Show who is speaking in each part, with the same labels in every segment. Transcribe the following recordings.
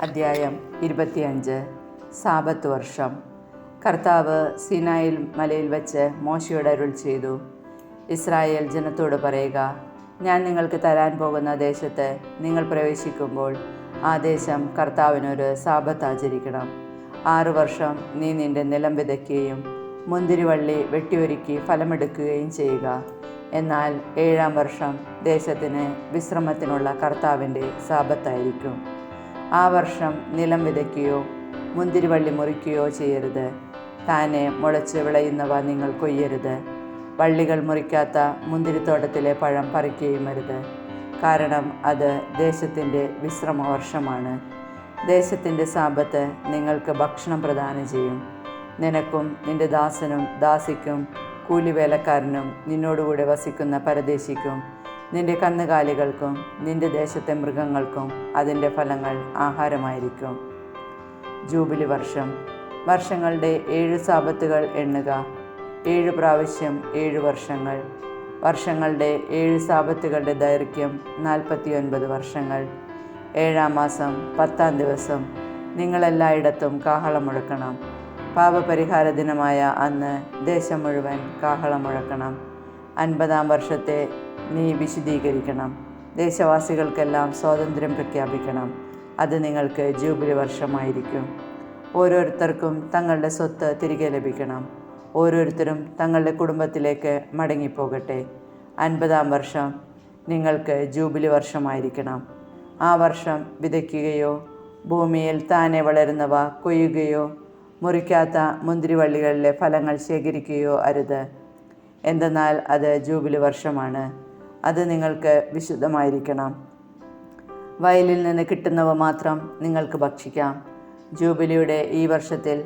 Speaker 1: അദ്ധ്യായം 25. സാബത്ത് വർഷം. കർത്താവ് സീനായിൽ മലയിൽ വച്ച് മോശയോട് അരുൾ ചെയ്തു, ഇസ്രായേൽ ജനത്തോട് പറയുക, ഞാൻ നിങ്ങൾക്ക് തരാൻ പോകുന്ന ദേശത്ത് നിങ്ങൾ പ്രവേശിക്കുമ്പോൾ ആ ദേശം കർത്താവിനൊരു സാബത്ത് ആചരിക്കണം. 6 വർഷം നീ നിന്റെ നിലം വിതയ്ക്കുകയും മുന്തിരിവള്ളി വെട്ടിയൊരുക്കി ഫലമെടുക്കുകയും ചെയ്യുക. എന്നാൽ 7-ാം വർഷം ദേശത്തിന് വിശ്രമത്തിനുള്ള കർത്താവിൻ്റെ സാബത്തായിരിക്കും. ആ വർഷം നിലം വിതയ്ക്കുകയോ മുന്തിരിവള്ളി മുറിക്കുകയോ ചെയ്യരുത്. താനെ മുളച്ച് വിളയുന്നവ നിങ്ങൾ കൊയ്യരുത്. വള്ളികൾ മുറിക്കാത്ത മുന്തിരിത്തോട്ടത്തിലെ പഴം പറിക്കുകയും അരുത്. കാരണം അത് ദേശത്തിൻ്റെ വിശ്രമ വർഷമാണ്. ദേശത്തിൻ്റെ സാബത്ത് നിങ്ങൾക്ക് ഭക്ഷണം പ്രദാനം ചെയ്യും. നിനക്കും നിന്റെ ദാസനും ദാസിക്കും കൂലിവേലക്കാരനും നിന്നോടുകൂടെ വസിക്കുന്ന പരദേശിക്കും നിന്റെ കന്നുകാലികൾക്കും നിന്റെ ദേശത്തെ മൃഗങ്ങൾക്കും അതിൻ്റെ ഫലങ്ങൾ ആഹാരമായിരിക്കും. ജൂബിലി വർഷം. വർഷങ്ങളുടെ 7 സാബത്തുകൾ എണ്ണുക. 7 പ്രാവശ്യം 7 വർഷങ്ങൾ. വർഷങ്ങളുടെ 7 സാബത്തുകളുടെ ദൈർഘ്യം 49 വർഷങ്ങൾ. 7-ാം മാസം 10-ാം ദിവസം നിങ്ങളെല്ലായിടത്തും കാഹളം മുഴക്കണം. പാപപരിഹാര ദിനമായ അന്ന് ദേശം മുഴുവൻ കാഹളം മുഴക്കണം. 50-ാം വർഷത്തെ നീ വിശുദ്ധീകരിക്കണം. ദേശവാസികൾക്കെല്ലാം സ്വാതന്ത്ര്യം പ്രഖ്യാപിക്കണം. അത് നിങ്ങൾക്ക് ജൂബിലി വർഷമായിരിക്കും. ഓരോരുത്തർക്കും തങ്ങളുടെ സ്വത്ത് തിരികെ ലഭിക്കണം. ഓരോരുത്തരും തങ്ങളുടെ കുടുംബത്തിലേക്ക് മടങ്ങിപ്പോകട്ടെ. 50-ാം വർഷം നിങ്ങൾക്ക് ജൂബിലി വർഷമായിരിക്കണം. ആ വർഷം വിതയ്ക്കുകയോ ഭൂമിയിൽ താനെ വളരുന്നവ കൊയ്യുകയോ മുറിക്കാത്ത മുന്തിരിവള്ളികളിലെ ഫലങ്ങൾ ശേഖരിക്കുകയോ അരുത്. എന്തെന്നാൽ അത് ജൂബിലി വർഷമാണ്. അത് നിങ്ങൾക്ക് വിശുദ്ധമായിരിക്കണം. വയലിൽ നിന്ന് കിട്ടുന്നവ മാത്രം നിങ്ങൾക്ക് ഭക്ഷിക്കാം. ജൂബിലിയുടെ ഈ വർഷത്തിൽ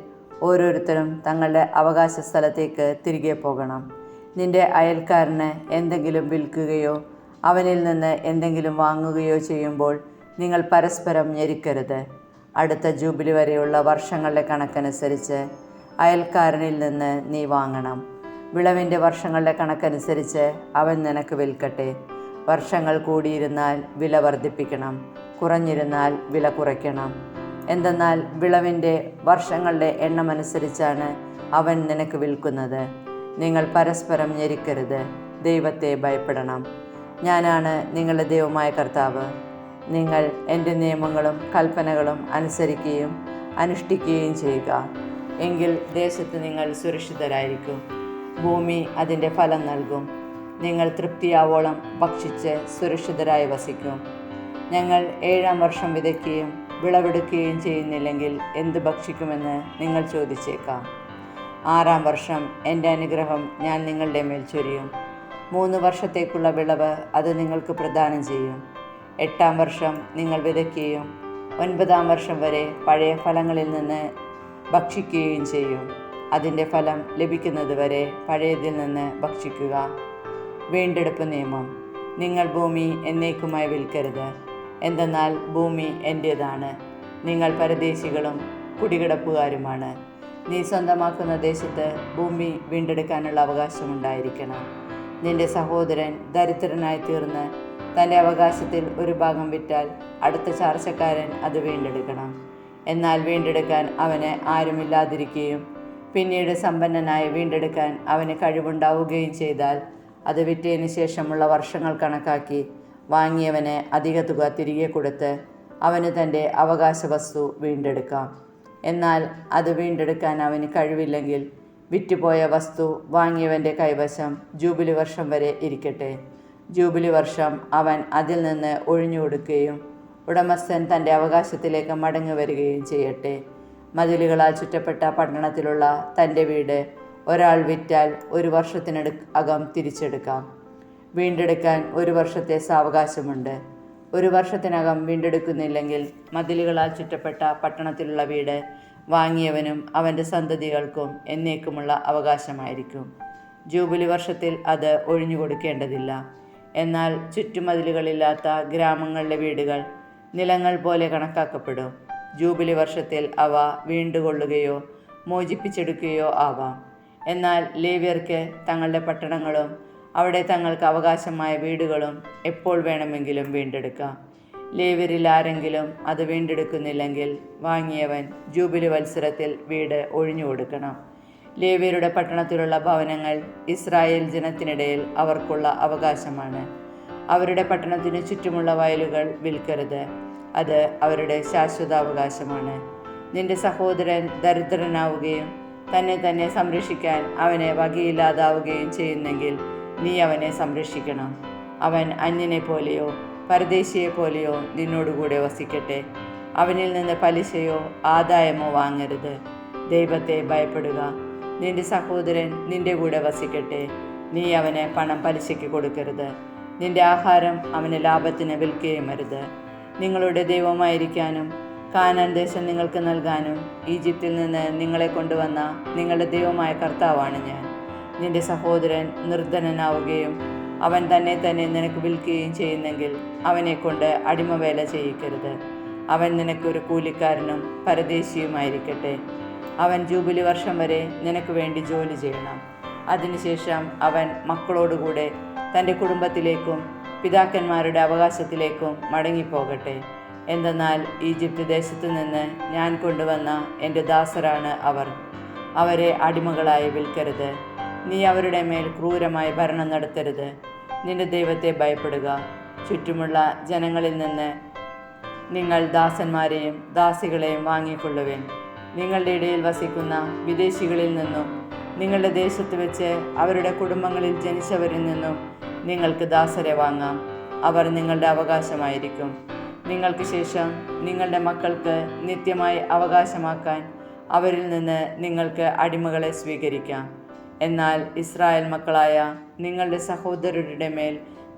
Speaker 1: ഓരോരുത്തരും തങ്ങളുടെ അവകാശ സ്ഥലത്തേക്ക് തിരികെ പോകണം. നിന്റെ അയൽക്കാരന് എന്തെങ്കിലും വിൽക്കുകയോ അവനിൽ നിന്ന് എന്തെങ്കിലും വാങ്ങുകയോ ചെയ്യുമ്പോൾ നിങ്ങൾ പരസ്പരം ഞെരുക്കരുത്. അടുത്ത ജൂബിലി വരെയുള്ള വർഷങ്ങളുടെ കണക്കനുസരിച്ച് അയൽക്കാരനിൽ നിന്ന് നീ വാങ്ങണം. വിളവിൻ്റെ വർഷങ്ങളുടെ കണക്കനുസരിച്ച് അവൻ നിനക്ക് വിൽക്കട്ടെ. വർഷങ്ങൾ കൂടിയിരുന്നാൽ വില വർദ്ധിപ്പിക്കണം, കുറഞ്ഞിരുന്നാൽ വില കുറയ്ക്കണം. എന്തെന്നാൽ വിളവിൻ്റെ വർഷങ്ങളുടെ എണ്ണമനുസരിച്ചാണ് അവൻ നിനക്ക് വിൽക്കുന്നത്. നിങ്ങൾ പരസ്പരം ഞെരുക്കരുത്. ദൈവത്തെ ഭയപ്പെടണം. ഞാനാണ് നിങ്ങളുടെ ദൈവമായ കർത്താവ്. നിങ്ങൾ എൻ്റെ നിയമങ്ങളും കൽപ്പനകളും അനുസരിക്കുകയും അനുഷ്ഠിക്കുകയും ചെയ്യുക. എങ്കിൽ ദേശത്ത് നിങ്ങൾ സുരക്ഷിതരായിരിക്കും. ഭൂമി അതിൻ്റെ ഫലം നൽകും. നിങ്ങൾ തൃപ്തിയാവോളം ഭക്ഷിച്ച് സുരക്ഷിതരായി വസിക്കും. ഞങ്ങൾ 7-ാം വർഷം വിതയ്ക്കുകയും വിളവെടുക്കുകയും ചെയ്യുന്നില്ലെങ്കിൽ എന്ത് ഭക്ഷിക്കുമെന്ന് നിങ്ങൾ ചോദിച്ചേക്കാം. 6-ാം വർഷം എൻ്റെ അനുഗ്രഹം ഞാൻ നിങ്ങളുടെ മേൽ ചൊരിയും. 3 വർഷത്തേക്കുള്ള വിളവ് അത് നിങ്ങൾക്ക് പ്രദാനം ചെയ്യും. 8-ാം വർഷം നിങ്ങൾ വിതയ്ക്കുകയും 9-ാം വർഷം വരെ പഴയ ഫലങ്ങളിൽ നിന്ന് ഭക്ഷിക്കുകയും ചെയ്യും. അതിൻ്റെ ഫലം ലഭിക്കുന്നതുവരെ പഴയതിൽ നിന്ന് ഭക്ഷിക്കുക. വീണ്ടെടുപ്പ് നിയമം. നിങ്ങൾ ഭൂമി എന്നേക്കുമായി വിൽക്കരുത്. എന്തെന്നാൽ ഭൂമി എൻ്റേതാണ്. നിങ്ങൾ പരദേശികളും കുടികിടപ്പുകാരുമാണ്. നീ സ്വന്തമാക്കുന്ന ദേശത്ത് ഭൂമി വീണ്ടെടുക്കാനുള്ള അവകാശമുണ്ടായിരിക്കണം. നിന്റെ സഹോദരൻ ദരിദ്രനായി തീർന്ന് തൻ്റെ അവകാശത്തിൽ ഒരു ഭാഗം വിറ്റാൽ അടുത്ത ചാർച്ചക്കാരൻ അത് വീണ്ടെടുക്കണം. എന്നാൽ വീണ്ടെടുക്കാൻ അവന് ആരുമില്ലാതിരിക്കുകയും പിന്നീട് സമ്പന്നനായി വീണ്ടെടുക്കാൻ അവന് കഴിവുണ്ടാവുകയും ചെയ്താൽ അത് വിറ്റതിന് ശേഷമുള്ള വർഷങ്ങൾ കണക്കാക്കി വാങ്ങിയവന് അധിക തുക തിരികെ കൊടുത്ത് അവന് തൻ്റെ അവകാശ വസ്തു വീണ്ടെടുക്കാം. എന്നാൽ അത് വീണ്ടെടുക്കാൻ അവന് കഴിവില്ലെങ്കിൽ വിറ്റുപോയ വസ്തു വാങ്ങിയവൻ്റെ കൈവശം ജൂബിലി വർഷം വരെ ഇരിക്കട്ടെ. ജൂബിലി വർഷം അവൻ അതിൽ നിന്ന് ഒഴിഞ്ഞു കൊടുക്കുകയും ഉടമസ്ഥൻ തൻ്റെ അവകാശത്തിലേക്ക് മടങ്ങി വരികയും ചെയ്യട്ടെ. മതിലുകളാൽ ചുറ്റപ്പെട്ട പട്ടണത്തിലുള്ള തൻ്റെ വീട് ഒരാൾ വിറ്റാൽ 1 വർഷത്തിനകം തിരിച്ചെടുക്കാം. വീണ്ടെടുക്കാൻ 1 വർഷത്തെ സാവകാശമുണ്ട്. 1 വർഷത്തിനകം വീണ്ടെടുക്കുന്നില്ലെങ്കിൽ മതിലുകളാൽ ചുറ്റപ്പെട്ട പട്ടണത്തിലുള്ള വീട് വാങ്ങിയവനും അവൻ്റെ സന്തതികൾക്കും എന്നേക്കുമുള്ള അവകാശമായിരിക്കും. ജൂബിലി വർഷത്തിൽ അത് ഒഴിഞ്ഞു കൊടുക്കേണ്ടതില്ല. എന്നാൽ ചുറ്റുമതിലുകളില്ലാത്ത ഗ്രാമങ്ങളിലെ വീടുകൾ നിലങ്ങൾ പോലെ കണക്കാക്കപ്പെടും. ജൂബിലി വർഷത്തിൽ അവ വീണ്ടുകൊള്ളുകയോ മോചിപ്പിച്ചെടുക്കുകയോ ആവാം. എന്നാൽ ലേവ്യർക്ക് തങ്ങളുടെ പട്ടണങ്ങളും അവിടെ തങ്ങൾക്ക് അവകാശമായ വീടുകളും എപ്പോൾ വേണമെങ്കിലും വീണ്ടെടുക്കാം. ലേവ്യരിൽ ആരെങ്കിലും അത് വീണ്ടെടുക്കുന്നില്ലെങ്കിൽ വാങ്ങിയവൻ ജൂബിലി വത്സരത്തിൽ വീട് ഒഴിഞ്ഞു കൊടുക്കണം. ലേവ്യരുടെ പട്ടണത്തിലുള്ള ഭവനങ്ങൾ ഇസ്രായേൽ ജനത്തിനിടയിൽ അവർക്കുള്ള അവകാശമാണ്. അവരുടെ പട്ടണത്തിന് ചുറ്റുമുള്ള വയലുകൾ വിൽക്കരുത്. അത് അവരുടെ ശാശ്വതാവകാശമാണ്. നിന്റെ സഹോദരൻ ദരിദ്രനാവുകയും തന്നെ സംരക്ഷിക്കാൻ അവനെ വകയില്ലാതാവുകയും ചെയ്യുന്നെങ്കിൽ നീ അവനെ സംരക്ഷിക്കണം. അവൻ അന്യനെ പോലെയോ പരദേശിയെ പോലെയോ നിന്നോടുകൂടെ വസിക്കട്ടെ. അവനിൽ നിന്ന് പലിശയോ ആദായമോ വാങ്ങരുത്. ദൈവത്തെ ഭയപ്പെടുക. നിന്റെ സഹോദരൻ നിന്റെ കൂടെ വസിക്കട്ടെ. നീ അവന് പണം പലിശയ്ക്ക് കൊടുക്കരുത്. നിന്റെ ആഹാരം അവന് ലാഭത്തിന് വിൽക്കുകയും അരുത്. നിങ്ങളുടെ ദൈവമായിരിക്കാനും കാനാൻ ദേശം നിങ്ങൾക്ക് നൽകാനും ഈജിപ്തിൽ നിന്ന് നിങ്ങളെ കൊണ്ടുവന്ന നിങ്ങളുടെ ദൈവമായ കർത്താവാണ് ഞാൻ. നിന്റെ സഹോദരൻ നിർധനനാവുകയും അവൻ തന്നെ നിനക്ക് വിൽക്കുകയും ചെയ്യുന്നെങ്കിൽ അവനെ കൊണ്ട് അടിമവേല ചെയ്യിക്കരുത്. അവൻ നിനക്കൊരു കൂലിക്കാരനും പരദേശിയുമായിരിക്കട്ടെ. അവൻ ജൂബിലി വർഷം വരെ നിനക്ക് വേണ്ടി ജോലി ചെയ്യണം. അതിനുശേഷം അവൻ മക്കളോടുകൂടെ തൻ്റെ കുടുംബത്തിലേക്കും പിതാക്കന്മാരുടെ അവകാശത്തിലേക്കും മടങ്ങിപ്പോകട്ടെ. എന്തെന്നാൽ ഈജിപ്ത് ദേശത്തു നിന്ന് ഞാൻ കൊണ്ടുവന്ന എൻ്റെ ദാസരാണ് അവർ. അവരെ അടിമകളായി വിൽക്കരുത്. നീ അവരുടെ മേൽ ക്രൂരമായി ഭരണം നടത്തരുത്. നിന്റെ ദൈവത്തെ ഭയപ്പെടുക. ചുറ്റുമുള്ള ജനങ്ങളിൽ നിന്ന് നിങ്ങൾ ദാസന്മാരെയും ദാസികളെയും വാങ്ങിക്കൊള്ളുവേൻ. നിങ്ങളുടെ ഇടയിൽ വസിക്കുന്ന വിദേശികളിൽ നിന്നും നിങ്ങളുടെ ദേശത്ത് വെച്ച് അവരുടെ കുടുംബങ്ങളിൽ ജനിച്ചവരിൽ നിന്നും നിങ്ങൾക്ക് ദാസരെ വാങ്ങാം. അവർ നിങ്ങളുടെ അവകാശമായിരിക്കും. നിങ്ങൾക്ക് ശേഷം നിങ്ങളുടെ മക്കൾക്ക് നിത്യമായി അവകാശമാക്കാൻ അവരിൽ നിന്ന് നിങ്ങൾക്ക് അടിമകളെ സ്വീകരിക്കാം. എന്നാൽ ഇസ്രായേൽ മക്കളായ നിങ്ങളുടെ സഹോദരരുടെ മേൽ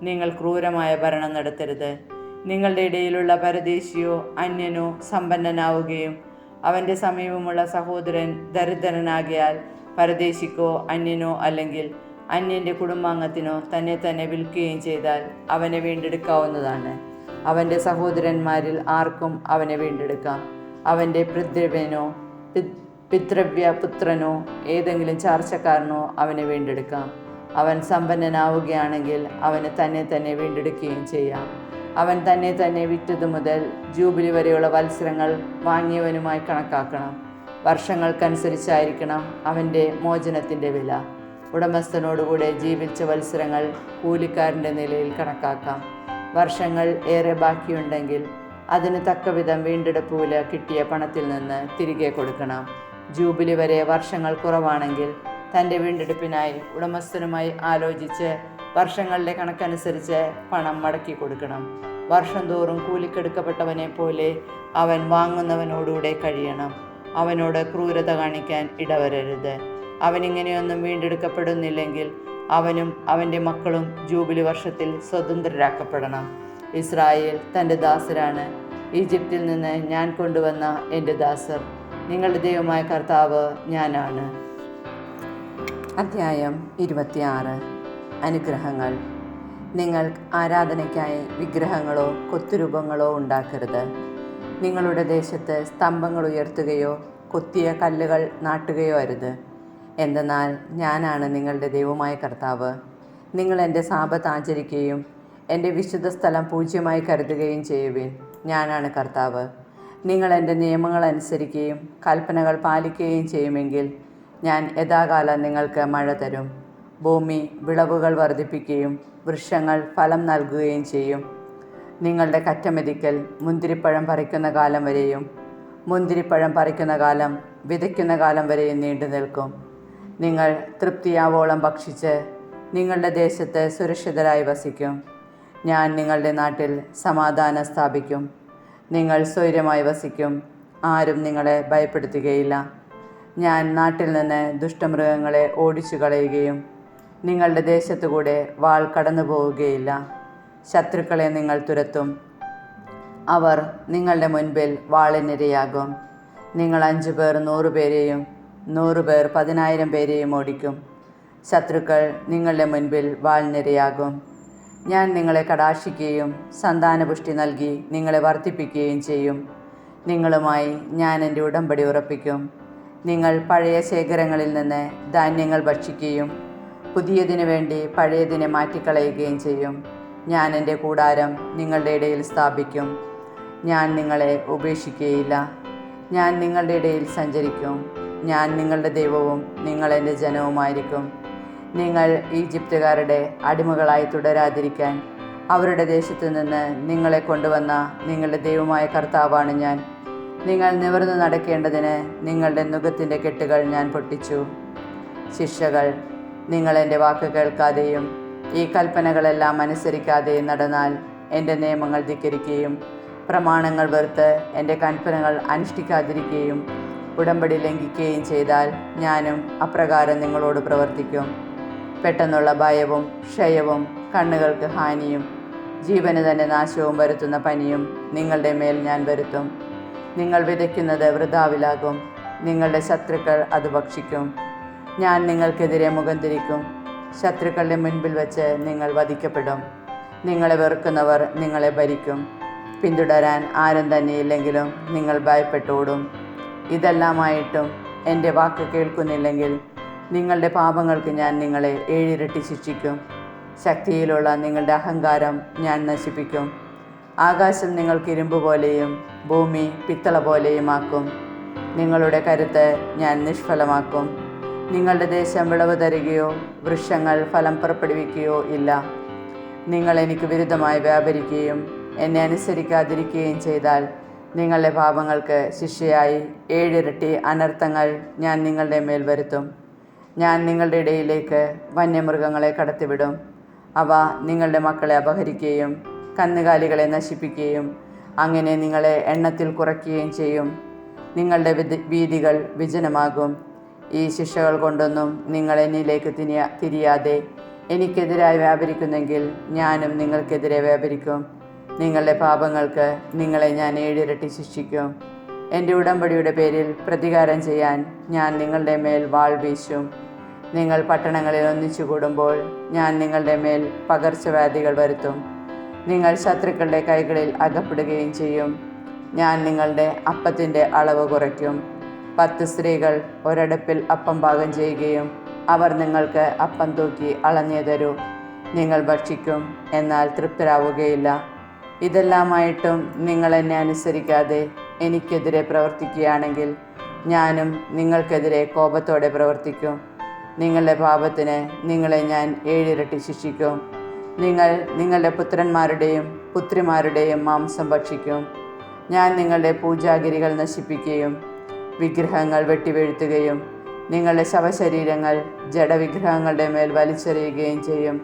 Speaker 1: നിങ്ങൾ ക്രൂരമായ ഭരണം നടത്തരുത്. നിങ്ങളുടെ ഇടയിലുള്ള പരദേശിയോ അന്യനോ സമ്പന്നനാവുകയും അവൻ്റെ സമീപമുള്ള സഹോദരൻ ദരിദ്രനാകിയാൽ പരദേശിക്കോ അന്യനോ അല്ലെങ്കിൽ അന്യൻ്റെ കുടുംബാംഗത്തിനോ തന്നെ വിൽക്കുകയും ചെയ്താൽ അവനെ വീണ്ടെടുക്കാവുന്നതാണ്. അവൻ്റെ സഹോദരന്മാരിൽ ആർക്കും അവനെ വീണ്ടെടുക്കാം. അവൻ്റെ പിതൃവ്യനോ പിതൃവ്യപുത്രനോ ഏതെങ്കിലും ചാർച്ചക്കാരനോ അവനെ വീണ്ടെടുക്കാം. അവൻ സമ്പന്നനാവുകയാണെങ്കിൽ അവന് തന്നെ വീണ്ടെടുക്കുകയും ചെയ്യാം. അവൻ തന്നെ വിറ്റതു മുതൽ ജൂബിലി വരെയുള്ള വത്സരങ്ങൾ വാങ്ങിയവനുമായി കണക്കാക്കണം. വർഷങ്ങൾക്കനുസരിച്ചായിരിക്കണം അവൻ്റെ മോചനത്തിൻ്റെ വില. ഉടമസ്ഥനോടുകൂടെ ജീവിച്ച വത്സരങ്ങൾ കൂലിക്കാരൻ്റെ നിലയിൽ കണക്കാക്കാം. വർഷങ്ങൾ ഏറെ ബാക്കിയുണ്ടെങ്കിൽ അതിന് തക്കവിധം വീണ്ടെടുപ്പ് വില കിട്ടിയ പണത്തിൽ നിന്ന് തിരികെ കൊടുക്കണം. ജൂബിലി വരെ വർഷങ്ങൾ കുറവാണെങ്കിൽ തൻ്റെ വീണ്ടെടുപ്പിനായി ഉടമസ്ഥനുമായി ആലോചിച്ച് വർഷങ്ങളുടെ കണക്കനുസരിച്ച് പണം മടക്കി കൊടുക്കണം. വർഷം തോറും കൂലിക്കെടുക്കപ്പെട്ടവനെ പോലെ അവൻ വാങ്ങുന്നവനോടുകൂടെ കഴിയണം. അവനോട് ക്രൂരത കാണിക്കാൻ ഇടവരരുത്. അവനിങ്ങനെയൊന്നും വീണ്ടെടുക്കപ്പെടുന്നില്ലെങ്കിൽ അവനും അവൻ്റെ മക്കളും ജൂബിലി വർഷത്തിൽ സ്വതന്ത്രരാക്കപ്പെടണം. ഇസ്രായേൽ തൻ്റെ ദാസരാണ്. ഈജിപ്തിൽ നിന്ന് ഞാൻ കൊണ്ടുവന്ന എൻ്റെ ദാസർ. നിങ്ങളുടെ ദൈവമായ കർത്താവ് ഞാനാണ്. അധ്യായം 26. അനുഗ്രഹങ്ങൾ. നിങ്ങൾ ആരാധനയ്ക്കായി വിഗ്രഹങ്ങളോ കൊത്തുരൂപങ്ങളോ ഉണ്ടാക്കരുത്. നിങ്ങളുടെ ദേശത്ത് സ്തംഭങ്ങൾ ഉയർത്തുകയോ കൊത്തിയ കല്ലുകൾ നാട്ടുകയോ അരുത്. എന്തെന്നാൽ ഞാനാണ് നിങ്ങളുടെ ദൈവമായ കർത്താവ്. നിങ്ങൾ എൻ്റെ സാബത്ത് ആചരിക്കുകയും എൻ്റെ വിശുദ്ധ സ്ഥലം പൂജ്യമായി കരുതുകയും ചെയ്യുവിൻ. ഞാനാണ് കർത്താവ്. നിങ്ങൾ എൻ്റെ നിയമങ്ങൾ അനുസരിക്കുകയും കൽപ്പനകൾ പാലിക്കുകയും ചെയ്യുമെങ്കിൽ ഞാൻ യഥാകാലം നിങ്ങൾക്ക് മഴ തരും. ഭൂമി വിളവുകൾ വർദ്ധിപ്പിക്കുകയും വൃക്ഷങ്ങൾ ഫലം നൽകുകയും ചെയ്യും. നിങ്ങളുടെ കറ്റമെതിക്കൽ മുന്തിരിപ്പഴം പറിക്കുന്ന കാലം വരെയും മുന്തിരിപ്പഴം പറിക്കുന്ന കാലം വിതയ്ക്കുന്ന കാലം വരെയും നീണ്ടു നിൽക്കും. നിങ്ങൾ തൃപ്തിയാവോളം ഭക്ഷിച്ച് നിങ്ങളുടെ ദേശത്ത് സുരക്ഷിതരായി വസിക്കും. ഞാൻ നിങ്ങളുടെ നാട്ടിൽ സമാധാനം സ്ഥാപിക്കും. നിങ്ങൾ സ്വൈര്യമായി വസിക്കും. ആരും നിങ്ങളെ ഭയപ്പെടുത്തുകയില്ല. ഞാൻ നാട്ടിൽ നിന്ന് ദുഷ്ടമൃഗങ്ങളെ ഓടിച്ചു കളയുകയും നിങ്ങളുടെ ദേശത്തുകൂടെ വാൾ കടന്നു പോവുകയില്ല. ശത്രുക്കളെ നിങ്ങൾ തുരത്തും. അവർ നിങ്ങളുടെ മുൻപിൽ വാളിനിരയാകും. നിങ്ങൾ 5 പേർ 100 പേരെയും 100 പേർ 10,000 പേരെയും ഓടിക്കും. ശത്രുക്കൾ നിങ്ങളുടെ മുൻപിൽ വാളിനിരയാകും. ഞാൻ നിങ്ങളെ കടാക്ഷിക്കുകയും സന്താനപുഷ്ടി നൽകി നിങ്ങളെ വർദ്ധിപ്പിക്കുകയും ചെയ്യും. നിങ്ങളുമായി ഞാൻ എൻ്റെ ഉടമ്പടി ഉറപ്പിക്കും. നിങ്ങൾ പഴയ ശേഖരങ്ങളിൽ നിന്ന് ധാന്യങ്ങൾ ഭക്ഷിക്കുകയും പുതിയതിനു വേണ്ടി പഴയതിനെ മാറ്റിക്കളയുകയും ചെയ്യും. ഞാൻ എൻ്റെ കൂടാരം നിങ്ങളുടെ ഇടയിൽ സ്ഥാപിക്കും. ഞാൻ നിങ്ങളെ ഉപേക്ഷിക്കുകയില്ല. ഞാൻ നിങ്ങളുടെ ഇടയിൽ സഞ്ചരിക്കും. ഞാൻ നിങ്ങളുടെ ദൈവവും നിങ്ങൾ എൻ്റെ ജനവുമായിരിക്കും. നിങ്ങൾ ഈജിപ്തുകാരുടെ അടിമകളായി തുടരാതിരിക്കാൻ അവരുടെ ദേശത്തു നിന്ന് നിങ്ങളെ കൊണ്ടുവന്ന നിങ്ങളുടെ ദൈവമായ കർത്താവാണ് ഞാൻ. നിങ്ങൾ നിവർന്നു നടക്കേണ്ടതിന് നിങ്ങളുടെ നുകത്തിൻ്റെ കെട്ടുകൾ ഞാൻ പൊട്ടിച്ചു. ശിക്ഷകൾ, നിങ്ങൾ എൻ്റെ വാക്ക് കേൾക്കാതെയും ഈ കൽപ്പനകളെല്ലാം അനുസരിക്കാതെയും നടന്നാൽ, എൻ്റെ നിയമങ്ങൾ ധിക്കരിക്കുകയും പ്രമാണങ്ങൾ വെറുത്ത് എൻ്റെ കൽപ്പനകൾ അനുഷ്ഠിക്കാതിരിക്കുകയും ഉടമ്പടി ലംഘിക്കുകയും ചെയ്താൽ ഞാനും അപ്രകാരം നിങ്ങളോട് പ്രവർത്തിക്കും. പെട്ടെന്നുള്ള ഭയവും ക്ഷയവും കണ്ണുകൾക്ക് ഹാനിയും ജീവന് തന്നെ നാശവും വരുത്തുന്ന പനിയും നിങ്ങളുടെ മേൽ ഞാൻ വരുത്തും. നിങ്ങൾ വിതയ്ക്കുന്നത് വൃഥാവിലാകും. നിങ്ങളുടെ ശത്രുക്കൾ അത് ഭക്ഷിക്കും. ഞാൻ നിങ്ങൾക്കെതിരെ മുഖം തിരിക്കും. ശത്രുക്കളുടെ മുൻപിൽ വെച്ച് നിങ്ങൾ വധിക്കപ്പെടും. നിങ്ങളെ വെറുക്കുന്നവർ നിങ്ങളെ ഭരിക്കും. പിന്തുടരാൻ ആരും തന്നെയില്ലെങ്കിലും നിങ്ങൾ ഭയപ്പെട്ടോടും. ഇതെല്ലാമായിട്ടും എൻ്റെ വാക്ക് കേൾക്കുന്നില്ലെങ്കിൽ നിങ്ങളുടെ പാപങ്ങൾക്ക് ഞാൻ നിങ്ങളെ 7 ഇരട്ടി ശിക്ഷിക്കും. ശക്തിയിലുള്ള നിങ്ങളുടെ അഹങ്കാരം ഞാൻ നശിപ്പിക്കും. ആകാശം നിങ്ങൾക്ക് ഇരുമ്പ് പോലെയും ഭൂമി പിത്തള പോലെയുമാക്കും. നിങ്ങളുടെ കരുത്ത് ഞാൻ നിഷ്ഫലമാക്കും. നിങ്ങളുടെ ദേശം വിളവ് തരികയോ വൃക്ഷങ്ങൾ ഫലം പുറപ്പെടുവിക്കുകയോ ഇല്ല. നിങ്ങൾ എനിക്ക് വിരുദ്ധമായി വ്യാപരിക്കുകയും എന്നെ അനുസരിക്കാതിരിക്കുകയും ചെയ്താൽ നിങ്ങളുടെ പാപങ്ങൾക്ക് ശിക്ഷയായി 7 ഇരട്ടി അനർത്ഥങ്ങൾ ഞാൻ നിങ്ങളുടെ മേൽ വരുത്തും. ഞാൻ നിങ്ങളുടെ ഇടയിലേക്ക് വന്യമൃഗങ്ങളെ കടത്തിവിടും. അവ നിങ്ങളുടെ മക്കളെ അപഹരിക്കുകയും കന്നുകാലികളെ നശിപ്പിക്കുകയും അങ്ങനെ നിങ്ങളെ എണ്ണത്തിൽ കുറയ്ക്കുകയും ചെയ്യും. നിങ്ങളുടെ വീഥികൾ വിജനമാകും. ഈ ശിക്ഷകൾ കൊണ്ടൊന്നും നിങ്ങൾ എന്നിലേക്ക് തിരിയാതെ എനിക്കെതിരായി വ്യാപരിക്കുന്നെങ്കിൽ ഞാനും നിങ്ങൾക്കെതിരെ വ്യാപരിക്കും. നിങ്ങളുടെ പാപങ്ങൾക്ക് നിങ്ങളെ ഞാൻ 7 ഇരട്ടി ശിക്ഷിക്കും. എൻ്റെ ഉടമ്പടിയുടെ പേരിൽ പ്രതികാരം ചെയ്യാൻ ഞാൻ നിങ്ങളുടെ മേൽ വാൾ വീശും. നിങ്ങൾ പട്ടണങ്ങളിൽ ഒന്നിച്ചു കൂടുമ്പോൾ ഞാൻ നിങ്ങളുടെ മേൽ പകർച്ചവ്യാധികൾ വരുത്തും. നിങ്ങൾ ശത്രുക്കളുടെ കൈകളിൽ അകപ്പെടുകയും ചെയ്യും. ഞാൻ നിങ്ങളുടെ അപ്പത്തിൻ്റെ അളവ് കുറയ്ക്കും. 10 സ്ത്രീകൾ ഒരടുപ്പിൽ അപ്പം പാകം ചെയ്യുകയും അവർ നിങ്ങൾക്ക് അപ്പം തൂക്കി അളഞ്ഞു തരൂ. നിങ്ങൾ ഭക്ഷിക്കും, എന്നാൽ തൃപ്തരാവുകയില്ല. ഇതെല്ലാമായിട്ടും നിങ്ങൾ എന്നെ അനുസരിക്കാതെ എനിക്കെതിരെ പ്രവർത്തിക്കുകയാണെങ്കിൽ ഞാനും നിങ്ങൾക്കെതിരെ കോപത്തോടെ പ്രവർത്തിക്കും. നിങ്ങളുടെ പാപത്തിന് നിങ്ങളെ ഞാൻ 7 ഇരട്ടി ശിക്ഷിക്കും. നിങ്ങൾ നിങ്ങളുടെ പുത്രന്മാരുടെയും പുത്രിമാരുടെയും മാംസം ഭക്ഷിക്കും. ഞാൻ നിങ്ങളുടെ പൂജാഗിരികൾ നശിപ്പിക്കുകയും വിഗ്രഹങ്ങൾ വെട്ടിവീഴ്ത്തുകയും നിങ്ങളുടെ ശവശരീരങ്ങൾ ജഡവിഗ്രഹങ്ങളുടെ മേൽ വലിച്ചെറിയുകയും ചെയ്യും.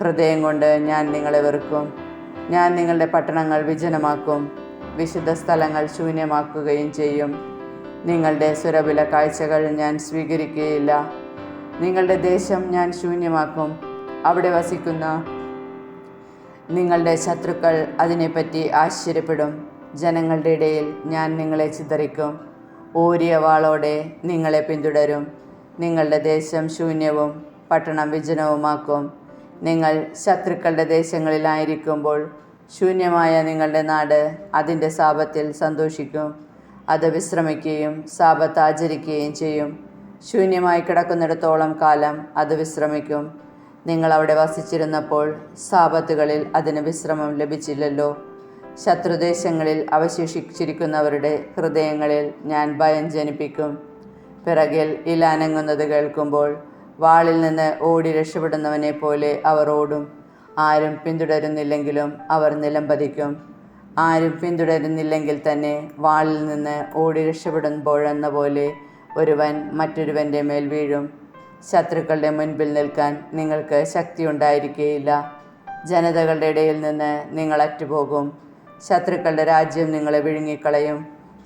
Speaker 1: ഹൃദയം കൊണ്ട് ഞാൻ നിങ്ങളെ വെറുക്കും. ഞാൻ നിങ്ങളുടെ പട്ടണങ്ങൾ വിജനമാക്കും. വിശുദ്ധ സ്ഥലങ്ങൾ ശൂന്യമാക്കുകയും ചെയ്യും. നിങ്ങളുടെ സുരഭില കാഴ്ചകൾ ഞാൻ സ്വീകരിക്കുകയില്ല. നിങ്ങളുടെ ദേശം ഞാൻ ശൂന്യമാക്കും. അവിടെ വസിക്കുന്ന നിങ്ങളുടെ ശത്രുക്കൾ അതിനെപ്പറ്റി ആശ്ചര്യപ്പെടും. ജനങ്ങളുടെ ഇടയിൽ ഞാൻ നിങ്ങളെ ചിതറിക്കും. ഊരിയ വാളോടെ നിങ്ങളെ പിന്തുടരും. നിങ്ങളുടെ ദേശം ശൂന്യവും പട്ടണം വിജനവുമാക്കും. നിങ്ങൾ ശത്രുക്കളുടെ ദേശങ്ങളിലായിരിക്കുമ്പോൾ ശൂന്യമായ നിങ്ങളുടെ നാട് അതിൻ്റെ സാപത്തിൽ സന്തോഷിക്കും. അത് വിശ്രമിക്കുകയും സാപത്ത് ആചരിക്കുകയും ചെയ്യും. ശൂന്യമായി കിടക്കുന്നിടത്തോളം കാലം അത് വിശ്രമിക്കും. നിങ്ങൾ അവിടെ വസിച്ചിരുന്നപ്പോൾ സാപത്തുകളിൽ അതിന് വിശ്രമം ലഭിച്ചില്ലല്ലോ. ശത്രുദേശങ്ങളിൽ അവശേഷിച്ചിരിക്കുന്നവരുടെ ഹൃദയങ്ങളിൽ ഞാൻ ഭയം ജനിപ്പിക്കും. പിറകിൽ ഇല അനങ്ങുന്നത് കേൾക്കുമ്പോൾ വാളിൽ നിന്ന് ഓടി രക്ഷപ്പെടുന്നവനെ പോലെ അവർ ഓടും. ആരും പിന്തുടരുന്നില്ലെങ്കിലും അവർ നിലംപതിക്കും. ആരും പിന്തുടരുന്നില്ലെങ്കിൽ തന്നെ വാളിൽ നിന്ന് ഓടി രക്ഷപ്പെടുമ്പോഴെന്ന പോലെ ഒരുവൻ മറ്റൊരുവൻ്റെ മേൽ വീഴും. ശത്രുക്കളുടെ മുൻപിൽ നിൽക്കാൻ നിങ്ങൾക്ക് ശക്തിയുണ്ടായിരിക്കുകയില്ല. ജനതകളുടെ ഇടയിൽ നിന്ന് നിങ്ങൾ അറ്റുപോകും. ശത്രുക്കളുടെ രാജ്യം നിങ്ങളെ വിഴുങ്ങിക്കളയും.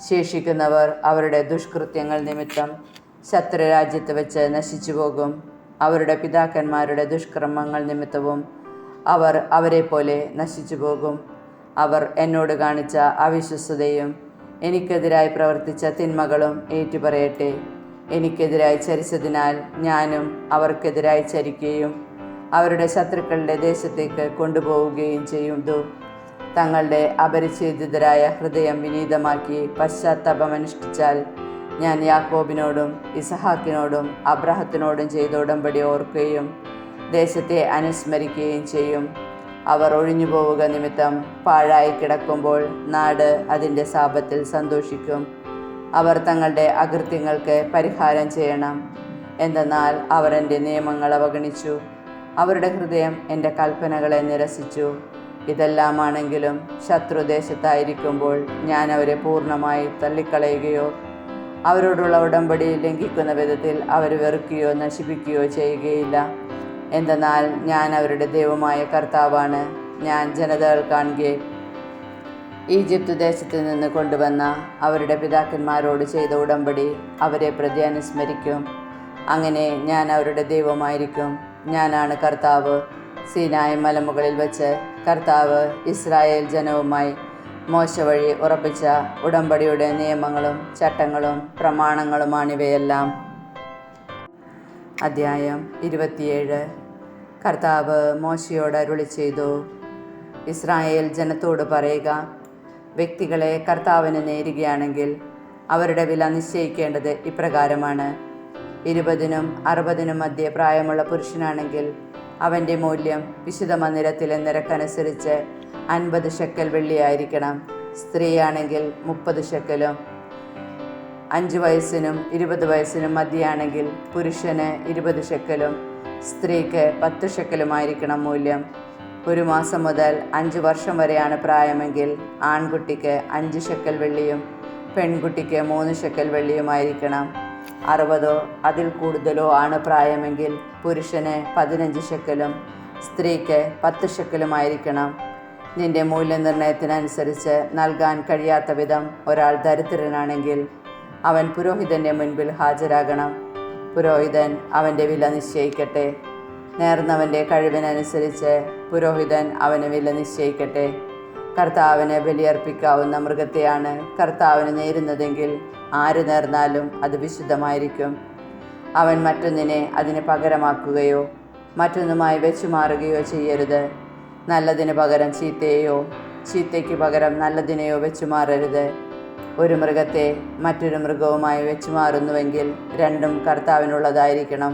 Speaker 1: ശേഷിക്കുന്നവർ അവരുടെ ദുഷ്കൃത്യങ്ങൾ നിമിത്തം ശത്രുരാജ്യത്ത് വെച്ച് നശിച്ചു പോകും. അവരുടെ പിതാക്കന്മാരുടെ ദുഷ്കർമ്മങ്ങൾ നിമിത്തവും അവർ അവരെ പോലെ നശിച്ചു പോകും. അവർ എന്നോട് കാണിച്ച അവിശ്വസ്തതയും എനിക്കെതിരായി പ്രവർത്തിച്ച തിന്മകളും ഏറ്റുപറയട്ടെ. എനിക്കെതിരായി ചരിച്ചതിനാൽ ഞാനും അവർക്കെതിരായി ചരിക്കുകയും അവരുടെ ശത്രുക്കളുടെ ദേശത്തേക്ക് കൊണ്ടുപോവുകയും ചെയ്യുന്നു. തങ്ങളുടെ അപരിച്ഛേദിതരായ ഹൃദയം വിനീതമാക്കി പശ്ചാത്താപമനുഷ്ഠിച്ചാൽ ഞാൻ യാക്കോബിനോടും ഇസഹാക്കിനോടും അബ്രാഹത്തിനോടും ചെയ്ത ഉടമ്പടി ഓർക്കുകയും ദേശത്തെ അനുസ്മരിക്കുകയും ചെയ്യും. അവർ ഒഴിഞ്ഞു പോവുക നിമിത്തം പാഴായി കിടക്കുമ്പോൾ നാട് അതിൻ്റെ ശാപത്തിൽ സന്തോഷിക്കും. അവർ തങ്ങളുടെ അകൃത്യങ്ങൾക്ക് പരിഹാരം ചെയ്യണം. എന്തെന്നാൽ അവർ എൻ്റെ നിയമങ്ങൾ അവഗണിച്ചു, അവരുടെ ഹൃദയം എൻ്റെ കൽപ്പനകളെ നിരസിച്ചു. ഇതെല്ലാമാണെങ്കിലും ശത്രുദേശത്തായിരിക്കുമ്പോൾ ഞാൻ അവരെ പൂർണ്ണമായി തള്ളിക്കളയുകയോ അവരോടുള്ള ഉടമ്പടി ലംഘിക്കുന്ന വിധത്തിൽ അവർ വെറുക്കുകയോ നശിപ്പിക്കുകയോ ചെയ്യുകയില്ല. എന്തെന്നാൽ ഞാൻ അവരുടെ ദൈവമായ കർത്താവാണ്. ഞാൻ ജനതകൾ കാണുകെ ഈജിപ്ത് ദേശത്ത് നിന്ന് കൊണ്ടുവന്ന അവരുടെ പിതാക്കന്മാരോട് ചെയ്ത ഉടമ്പടി അവരെ പ്രതി അനുസ്മരിക്കും. അങ്ങനെ ഞാൻ അവരുടെ ദൈവമായിരിക്കും. ഞാനാണ് കർത്താവ്. സീനായ് മലമുകളിൽ വെച്ച് കർത്താവ് ഇസ്രായേൽ ജനവുമായി മോശ വഴി ഉറപ്പിച്ച ഉടമ്പടിയുടെ നിയമങ്ങളും ചട്ടങ്ങളും പ്രമാണങ്ങളുമാണിവയെല്ലാം. അധ്യായം 27. കർത്താവ് മോശയോട് അരുളി ചെയ്തു, ഇസ്രായേൽ ജനത്തോട് പറയുക, വ്യക്തികളെ കർത്താവിന് നേരുകയാണെങ്കിൽ അവരുടെ വില നിശ്ചയിക്കേണ്ടത് ഇപ്രകാരമാണ്. 20-നും 60-നും മധ്യേ പ്രായമുള്ള പുരുഷനാണെങ്കിൽ അവൻ്റെ മൂല്യം വിശുദ്ധ മന്ദിരത്തിലെ നിരക്കനുസരിച്ച് 50 ഷെക്കൽ വെള്ളിയായിരിക്കണം. സ്ത്രീയാണെങ്കിൽ 30 ഷെക്കലും. 5 വയസ്സിനും 20 വയസ്സിനും മധ്യയാണെങ്കിൽ പുരുഷന് 20 ഷെക്കലും സ്ത്രീക്ക് 10 ഷെക്കലുമായിരിക്കണം മൂല്യം. 1 മാസം മുതൽ 5 വർഷം വരെയാണ് പ്രായമെങ്കിൽ ആൺകുട്ടിക്ക് 5 ഷെക്കൽ വെള്ളിയും പെൺകുട്ടിക്ക് 3 ഷെക്കൽ വെള്ളിയുമായിരിക്കണം. 60 അതിൽ കൂടുതലോ ആണ് പ്രായമെങ്കിൽ പുരുഷന് 15 ഷെക്കലും സ്ത്രീക്ക് 10 ഷെക്കലുമായിരിക്കണം. നിന്റെ മൂല്യനിർണ്ണയത്തിനനുസരിച്ച് നൽകാൻ കഴിയാത്ത വിധം ഒരാൾ ദരിദ്രനാണെങ്കിൽ അവൻ പുരോഹിതൻ്റെ മുൻപിൽ ഹാജരാകണം. പുരോഹിതൻ അവൻ്റെ വില നിശ്ചയിക്കട്ടെ. നേർന്നവൻ്റെ കഴിവിനനുസരിച്ച് പുരോഹിതൻ അവന് വില നിശ്ചയിക്കട്ടെ. കർത്താവിന് ബലിയർപ്പിക്കാവുന്ന മൃഗത്തെയാണ് കർത്താവിന് നേരുന്നതെങ്കിൽ ആര് നേർന്നാലും അത് വിശുദ്ധമായിരിക്കും. അവൻ മറ്റൊന്നിനെ അതിന് പകരമാക്കുകയോ മറ്റൊന്നുമായി വെച്ചു മാറുകയോ ചെയ്യരുത്. നല്ലതിന് പകരം ചീത്തയെയോ ചീത്തയ്ക്ക് പകരം നല്ലതിനെയോ വെച്ചു മാറരുത്. ഒരു മൃഗത്തെ മറ്റൊരു മൃഗവുമായി വെച്ചു മാറുന്നുവെങ്കിൽ രണ്ടും കർത്താവിനുള്ളതായിരിക്കണം.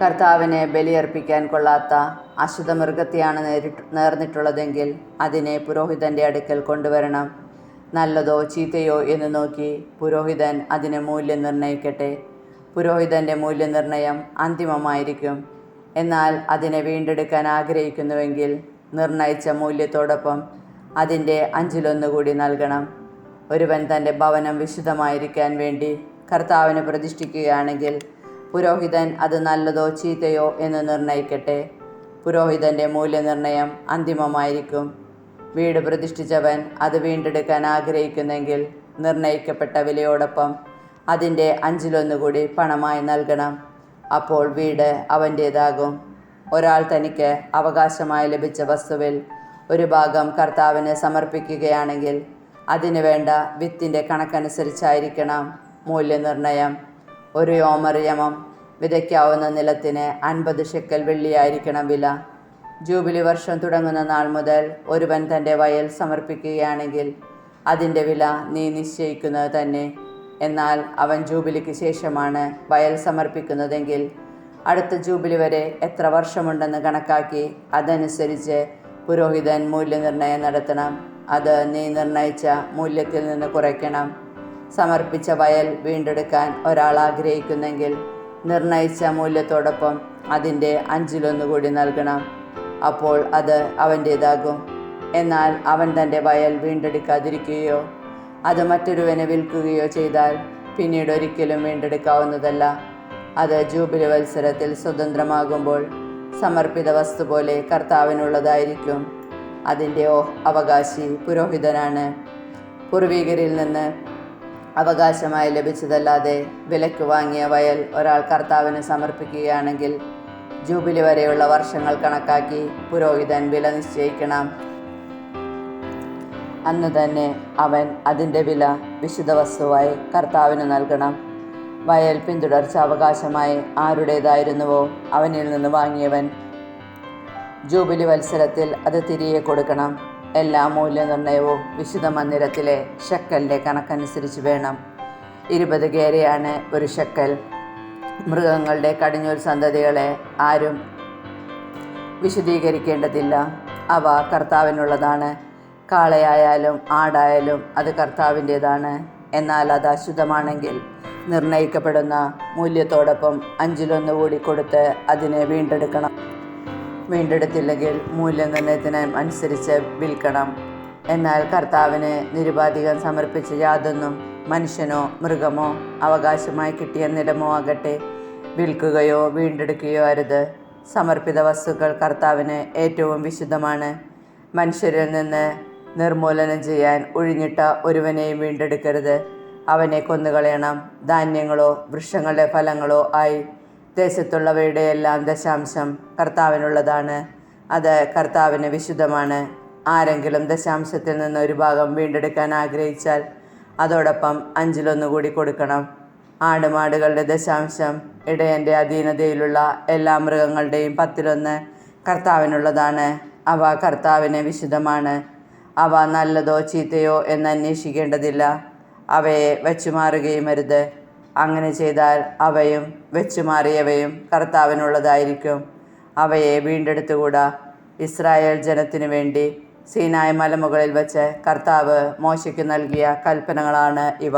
Speaker 1: കർത്താവിനെ ബലിയർപ്പിക്കാൻ കൊള്ളാത്ത അശുദ്ധ മൃഗത്തെയാണ് നേർന്നിട്ടുള്ളതെങ്കിൽ അതിനെ പുരോഹിതൻ്റെ അടുക്കൽ കൊണ്ടുവരണം. നല്ലതോ ചീത്തയോ എന്ന് നോക്കി പുരോഹിതൻ അതിന് മൂല്യം നിർണ്ണയിക്കട്ടെ. പുരോഹിതൻ്റെ മൂല്യനിർണ്ണയം അന്തിമമായിരിക്കും. എന്നാൽ അതിനെ വീണ്ടെടുക്കാൻ ആഗ്രഹിക്കുന്നുവെങ്കിൽ നിർണയിച്ച മൂല്യത്തോടൊപ്പം അതിൻ്റെ 1/5 കൂടി നൽകണം. ഒരുവൻ തൻ്റെ ഭവനം വിശുദ്ധമായിരിക്കാൻ വേണ്ടി കർത്താവിനെ പ്രതിഷ്ഠിക്കുകയാണെങ്കിൽ പുരോഹിതൻ അത് നല്ലതോ ചീത്തയോ എന്ന് നിർണയിക്കട്ടെ. പുരോഹിതൻ്റെ മൂല്യനിർണ്ണയം അന്തിമമായിരിക്കും. വീട് പ്രതിഷ്ഠിച്ചവൻ അത് വീണ്ടെടുക്കാൻ ആഗ്രഹിക്കുന്നെങ്കിൽ നിർണയിക്കപ്പെട്ട വിലയോടൊപ്പം അതിൻ്റെ 1/5 കൂടി പണമായി നൽകണം. അപ്പോൾ വീട് അവൻ്റേതാകും. ഒരാൾ തനിക്ക് അവകാശമായി ലഭിച്ച വസ്തുവിൽ ഒരു ഭാഗം കർത്താവിന് സമർപ്പിക്കുകയാണെങ്കിൽ അതിനു വേണ്ട വിത്തിൻ്റെ കണക്കനുസരിച്ചായിരിക്കണം മൂല്യനിർണ്ണയം. 1 ഓമർ യമം വിതയ്ക്കാവുന്ന നിലത്തിന് 50 ഷെക്കൽ വെള്ളിയായിരിക്കണം വില. ജൂബിലി വർഷം തുടങ്ങുന്ന നാൾ മുതൽ ഒരുവൻ തൻ്റെ വയൽ സമർപ്പിക്കുകയാണെങ്കിൽ അതിൻ്റെ വില നീ നിശ്ചയിക്കുന്നത് തന്നെ. എന്നാൽ അവൻ ജൂബിലിക്ക് ശേഷമാണ് വയൽ സമർപ്പിക്കുന്നതെങ്കിൽ അടുത്ത ജൂബിലി വരെ എത്ര വർഷമുണ്ടെന്ന് കണക്കാക്കി അതനുസരിച്ച് പുരോഹിതൻ മൂല്യനിർണ്ണയം നടത്തണം. അത് നീ നിർണയിച്ച മൂല്യത്തിൽ നിന്ന് കുറയ്ക്കണം. സമർപ്പിച്ച വയൽ വീണ്ടെടുക്കാൻ ഒരാൾ ആഗ്രഹിക്കുന്നെങ്കിൽ നിർണയിച്ച മൂല്യത്തോടൊപ്പം അതിൻ്റെ 1/5 കൂടി നൽകണം. അപ്പോൾ അത് അവൻ്റേതാകും. എന്നാൽ അവൻ തൻ്റെ വയൽ വീണ്ടെടുക്കാതിരിക്കുകയോ അത് മറ്റൊരുവനെ വിൽക്കുകയോ ചെയ്താൽ പിന്നീട് ഒരിക്കലും വീണ്ടെടുക്കാവുന്നതല്ല. അത് ജൂബിലി വത്സരത്തിൽ സ്വതന്ത്രമാകുമ്പോൾ സമർപ്പിത വസ്തു പോലെ കർത്താവിനുള്ളതായിരിക്കും. അതിൻ്റെ അവകാശി പുരോഹിതനാണ്. പൂർവികരിൽ നിന്ന് അവകാശമായി ലഭിച്ചതല്ലാതെ വിലയ്ക്ക് വാങ്ങിയ വയൽ ഒരാൾ കർത്താവിന് സമർപ്പിക്കുകയാണെങ്കിൽ ജൂബിലി വരെയുള്ള വർഷങ്ങൾ കണക്കാക്കി പുരോഹിതൻ വില നിശ്ചയിക്കണം. അന്ന് തന്നെ അവൻ അതിൻ്റെ വില വിശുദ്ധ വസ്തുവായി കർത്താവിന് നൽകണം. വയൽ പിന്തുടർച്ച അവകാശമായി ആരുടേതായിരുന്നുവോ അവനിൽ നിന്ന് വാങ്ങിയവൻ ജൂബിലി വത്സരത്തിൽ അത് തിരികെ കൊടുക്കണം. എല്ലാ മൂല്യനിർണ്ണയവും വിശുദ്ധ മന്ദിരത്തിലെ ഷെക്കലിൻ്റെ കണക്കനുസരിച്ച് വേണം. 20 ഗേരയാണ് 1 ഷെക്കൽ. മൃഗങ്ങളുടെ കടിഞ്ഞൂൽ സന്തതികളെ ആരും വിശദീകരിക്കേണ്ടതില്ല. അവ കർത്താവിനുള്ളതാണ്. കാളയായാലും ആടായാലും അത് കർത്താവിൻ്റേതാണ്. എന്നാൽ അത് അശുദ്ധമാണെങ്കിൽ നിർണയിക്കപ്പെടുന്ന മൂല്യത്തോടൊപ്പം 1/5 കൂടി കൊടുത്ത് അതിനെ വീണ്ടെടുക്കണം. വീണ്ടെടുത്തില്ലെങ്കിൽ മൂല്യനിർണ്ണയത്തിന് അനുസരിച്ച് വിൽക്കണം. എന്നാൽ കർത്താവിന് നിരുപാധികം സമർപ്പിച്ച യാതൊന്നും മനുഷ്യനോ മൃഗമോ അവകാശമായി കിട്ടിയ നിലമോ ആകട്ടെ വിൽക്കുകയോ വീണ്ടെടുക്കുകയോ അരുത്. സമർപ്പിത വസ്തുക്കൾ കർത്താവിന് ഏറ്റവും വിശുദ്ധമാണ്. മനുഷ്യരിൽ നിന്ന് നിർമൂലനം ചെയ്യാൻ ഒഴിഞ്ഞിട്ട ഒരുവനെയും വീണ്ടെടുക്കരുത്. അവനെ കൊന്നുകളയണം. ധാന്യങ്ങളോ വൃക്ഷങ്ങളുടെ ഫലങ്ങളോ ആയി ദേശത്തുള്ളവയുടെ എല്ലാം ദശാംശം കർത്താവിനുള്ളതാണ്. അത് കർത്താവിന് വിശുദ്ധമാണ്. ആരെങ്കിലും ദശാംശത്തിൽ നിന്ന് ഒരു ഭാഗം വീണ്ടെടുക്കാൻ ആഗ്രഹിച്ചാൽ അതോടൊപ്പം 1/5 കൂടി കൊടുക്കണം. ആടുമാടുകളുടെ ദശാംശം ഇടയൻ്റെ അധീനതയിലുള്ള എല്ലാ മൃഗങ്ങളുടെയും 1/10 കർത്താവിനുള്ളതാണ്. അവ കർത്താവിന് വിശുദ്ധമാണ്. അവ നല്ലതോ ചീത്തയോ എന്ന് അന്വേഷിക്കേണ്ടതില്ല. അവയെ വെച്ചുമാറുകയും അരുത്. അങ്ങനെ ചെയ്താൽ അവയും വെച്ചുമാറിയവയും കർത്താവിനുള്ളതായിരിക്കും. അവയെ വീണ്ടെടുത്തുകൂടാ. ഇസ്രായേൽ ജനത്തിനു വേണ്ടി സീനായ് മലമുകളിൽ വച്ച് കർത്താവ് മോശയ്ക്ക് നൽകിയ കൽപ്പനകളാണ് ഇവ.